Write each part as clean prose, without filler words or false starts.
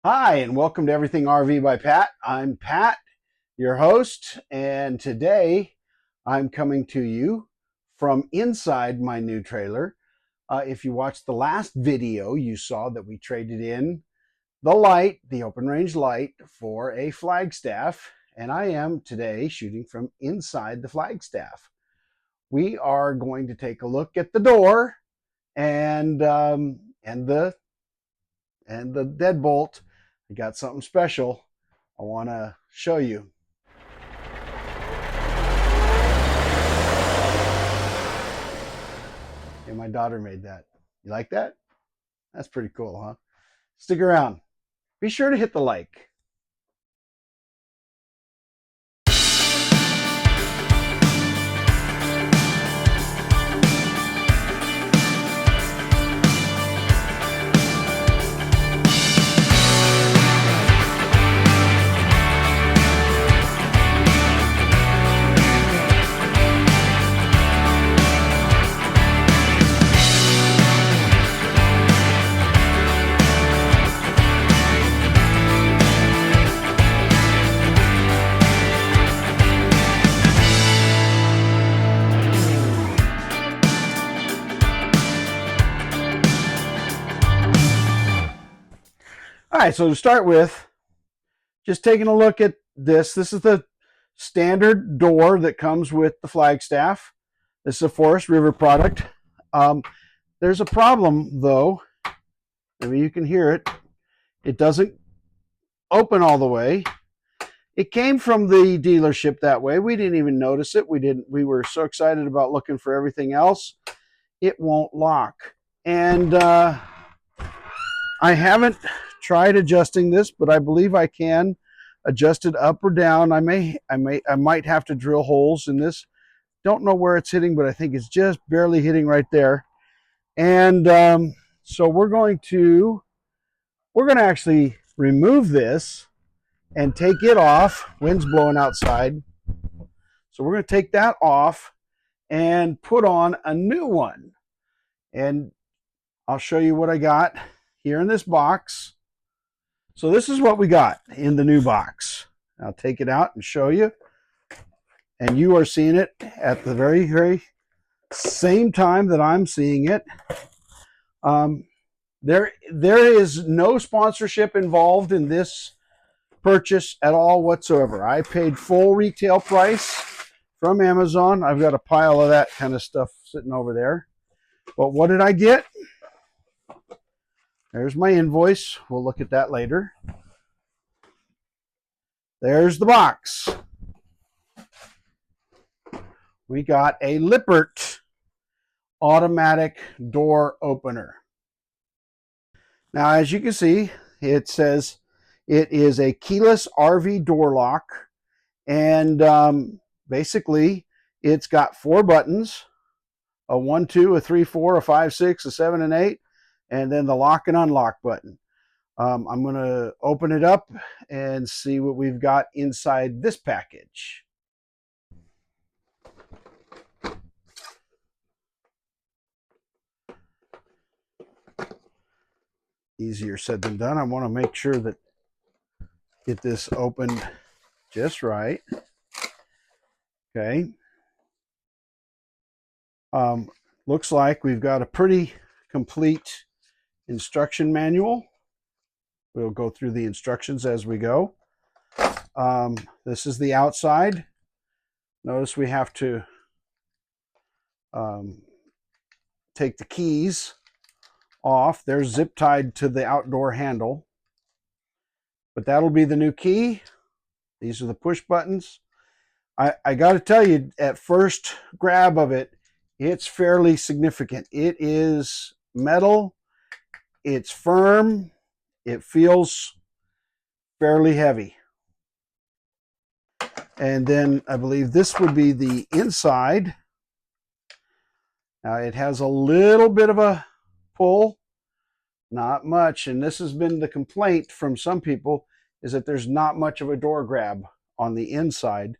Hi, and welcome to Everything RV by Pat. I'm Pat, your host, and today I'm coming to you from inside my new trailer. If you watched the last video, you saw that we traded in the light, the open range light, for a flagstaff, and I am today shooting from inside the flagstaff. We are going to take a look at the door and the deadbolt. I got something special I want to show you. And my daughter made that. You like that? That's pretty cool, huh? Stick around. Be sure to hit the like. All right, so to start with, just taking a look at this. This is the standard door that comes with the flagstaff. This is a Forest River product. There's a problem, though. Maybe you can hear it. It doesn't open all the way. It came from the dealership that way. We didn't even notice it. We were so excited about looking for everything else. It won't lock. And I haven't tried adjusting this, but I believe I can adjust it up or down. I might have to drill holes in this. Don't know where it's hitting, but I think it's just barely hitting right there. And so we're going to actually remove this and take it off. Wind's blowing outside. So we're going to take that off and put on a new one. And I'll show you what I got here in this box. So this is what we got in the new box. I'll take it out and show you. And you are seeing it at the very, very same time that I'm seeing it. There is no sponsorship involved in this purchase at all whatsoever. I paid full retail price from Amazon. I've got a pile of that kind of stuff sitting over there. But what did I get? There's my invoice. We'll look at that later. There's the box. We got a Lippert automatic door opener. Now, as you can see, it says it is a keyless RV door lock. And basically, it's got 4 buttons, a 1, 2, a 3, 4, a 5, 6, a 7, and 8, and then the lock and unlock button. I'm going to open it up and see what we've got inside this package. Easier said than done. I want to make sure that get this opened just right. Okay. Looks like we've got a pretty complete instruction manual. We'll go through the instructions as we go. This is the outside. Notice we have to take the keys off. They're zip tied to the outdoor handle. But that'll be the new key. These are the push buttons. I got to tell you, at first grab of it, it's fairly significant. It is metal. It's firm. It feels fairly heavy. And then I believe this would be the inside. Now it has a little bit of a pull, not much. And this has been the complaint from some people, is that there's not much of a door grab on the inside.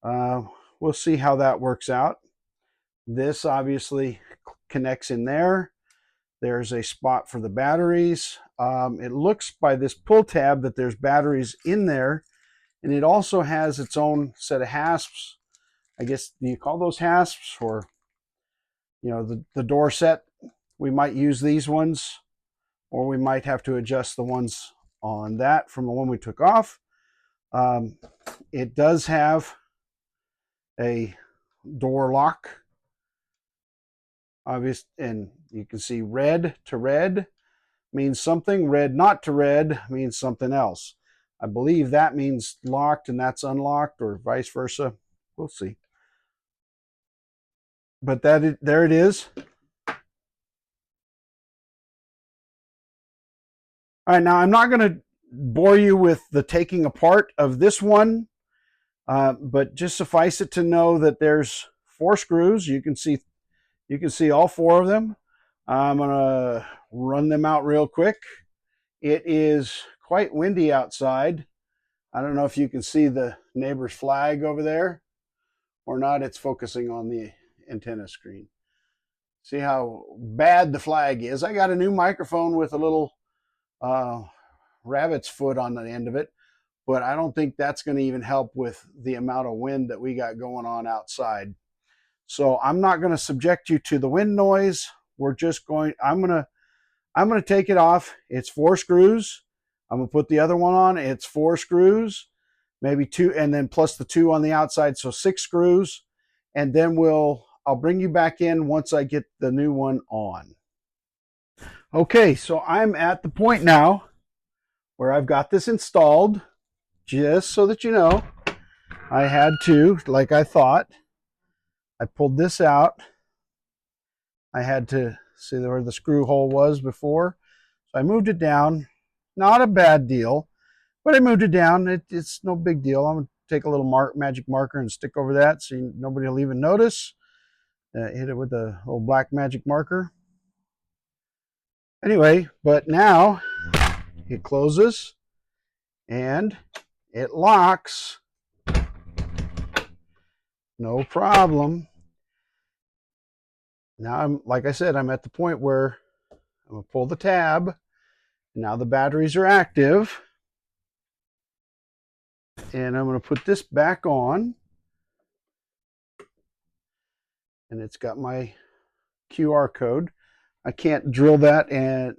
We'll see how that works out. This obviously connects in there. There's a spot for the batteries. It looks by this pull tab that there's batteries in there, and it also has its own set of hasps. I guess, do you call those hasps? Or, you know, the door set. We might use these ones, or we might have to adjust the ones on that from the one we took off. It does have a door lock, obvious, and you can see red to red means something, red not to red means something else. I believe that means locked and that's unlocked, or vice versa. We'll see. But there it is. All right, now I'm not going to bore you with the taking apart of this one, but just suffice it to know that there's 4 screws. You can see all 4 of them. I'm going to run them out real quick. It is quite windy outside. I don't know if you can see the neighbor's flag over there or not. It's focusing on the antenna screen. See how bad the flag is. I got a new microphone with a little rabbit's foot on the end of it, but I don't think that's going to even help with the amount of wind that we got going on outside. So I'm not going to subject you to the wind noise. We're just going, I'm going to take it off. It's 4 screws. I'm going to put the other one on. It's 4 screws, maybe 2, and then plus the 2 on the outside. So 6 screws. And then I'll bring you back in once I get the new one on. Okay, so I'm at the point now where I've got this installed. Just so that you know, I had to, like I thought, I pulled this out. I had to see where the screw hole was before. So I moved it down. Not a bad deal, but I moved it down. It's no big deal. I'm going to take a little magic marker and stick over that so nobody will even notice. Hit it with a little black magic marker. Anyway, but now it closes and it locks. No problem. Now like I said, I'm at the point where I'm going to pull the tab. Now the batteries are active. And I'm going to put this back on. And it's got my QR code. I can't drill that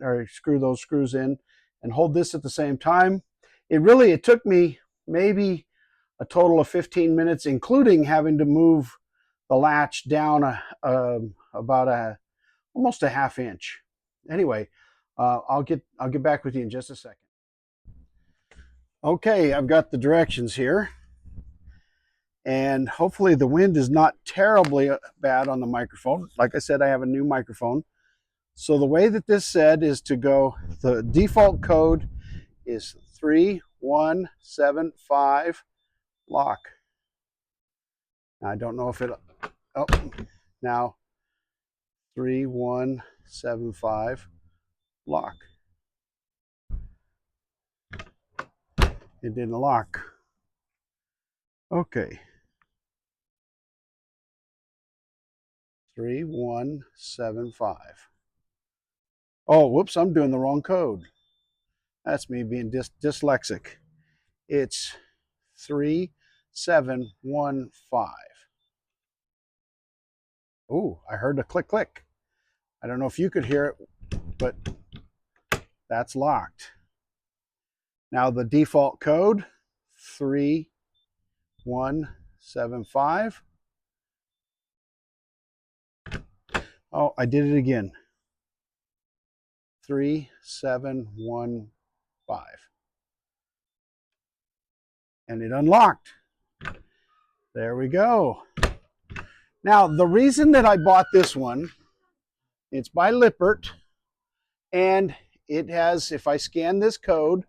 or screw those screws in and hold this at the same time. It took me maybe a total of 15 minutes, including having to move the latch down about almost a ½ inch. Anyway, I'll get back with you in just a second. Okay, I've got the directions here, and hopefully the wind is not terribly bad on the microphone. Like I said, I have a new microphone. So the way that this said is to go, the default code is 3175 lock. Now, I don't know if now 3175 lock. It didn't lock. Okay. 3175. Oh, whoops, I'm doing the wrong code. That's me being dyslexic. It's 3715. Oh, I heard a click, click. I don't know if you could hear it, but that's locked. Now the default code, 3175. Oh, I did it again. 3715. And it unlocked. There we go. Now, the reason that I bought this one, it's by Lippert, and it has, if I scan this code,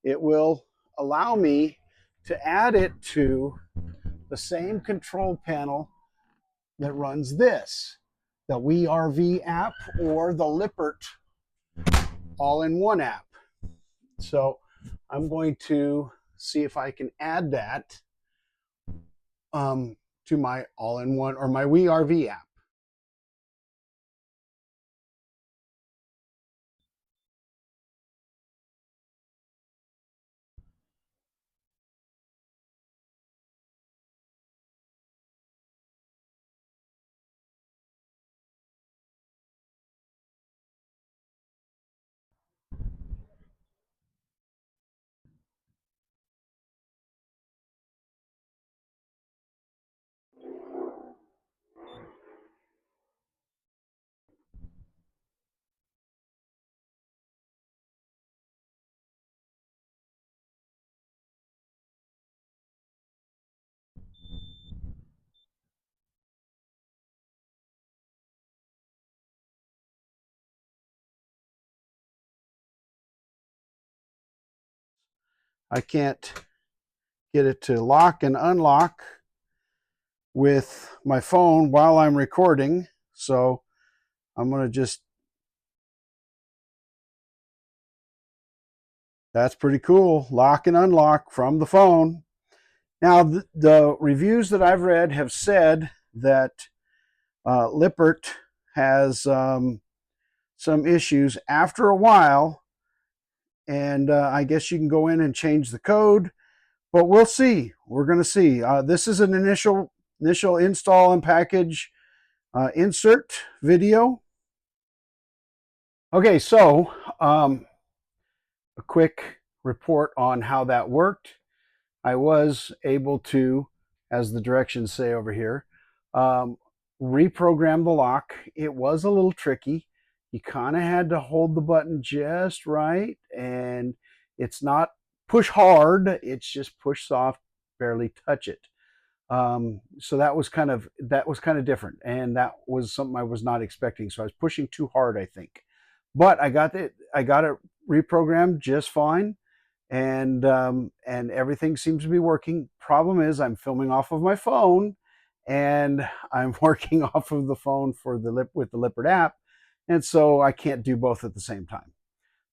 it will allow me to add it to the same control panel that runs this, the RV app or the Lippert all-in-one app. So I'm going to see if I can add that to my all-in-one or my RV app. I can't get it to lock and unlock with my phone while I'm recording. So I'm going to just, that's pretty cool. Lock and unlock from the phone. Now, the reviews that I've read have said that Lippert has some issues after a while, and I guess you can go in and change the code, but we'll see. We're going to see. This is an initial install and package insert video. Okay, so a quick report on how that worked. I was able to, as the directions say over here, reprogram the lock. It was a little tricky. You kind of had to hold the button just right, and it's not push hard, it's just push soft, barely touch it. So that was kind of different, and that was something I was not expecting. So I was pushing too hard, I think, but I got it reprogrammed just fine, and everything seems to be working. Problem is, I'm filming off of my phone, and I'm working off of the phone with the Lippert app, and so I can't do both at the same time.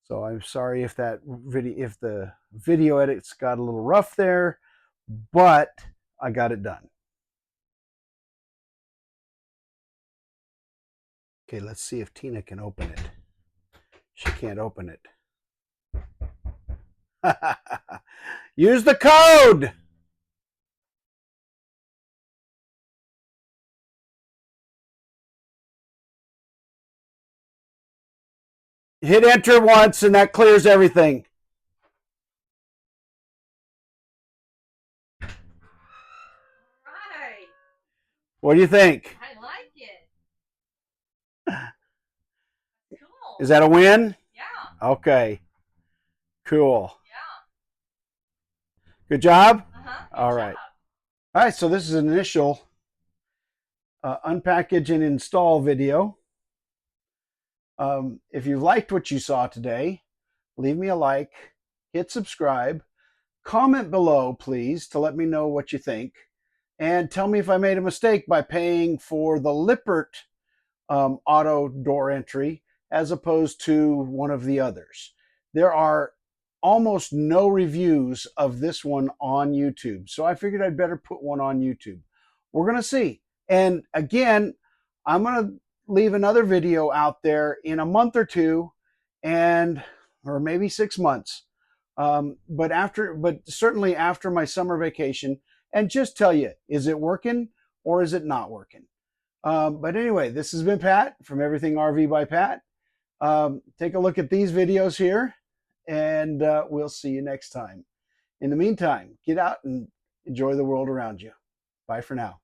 So I'm sorry if the video edits got a little rough there, but I got it done. Okay, let's see if Tina can open it. She can't open it. Use the code. Hit enter once and that clears everything. Right. What do you think? I like it. Cool. Is that a win? Yeah. Okay. Cool. Yeah. Good job? Uh-huh. All right. All right, so this is an initial unpackage and install video. If you liked what you saw today, leave me a like, hit subscribe, comment below, please, to let me know what you think, and tell me if I made a mistake by paying for the Lippert auto door entry as opposed to one of the others. There are almost no reviews of this one on YouTube, so I figured I'd better put one on YouTube. We're going to see. And again, I'm going to leave another video out there in a month or two, or maybe 6 months, but certainly after my summer vacation, and just tell you, is it working or is it not working? But anyway, this has been Pat from Everything RV by Pat. Take a look at these videos here, and we'll see you next time. In the meantime, get out and enjoy the world around you. Bye for now.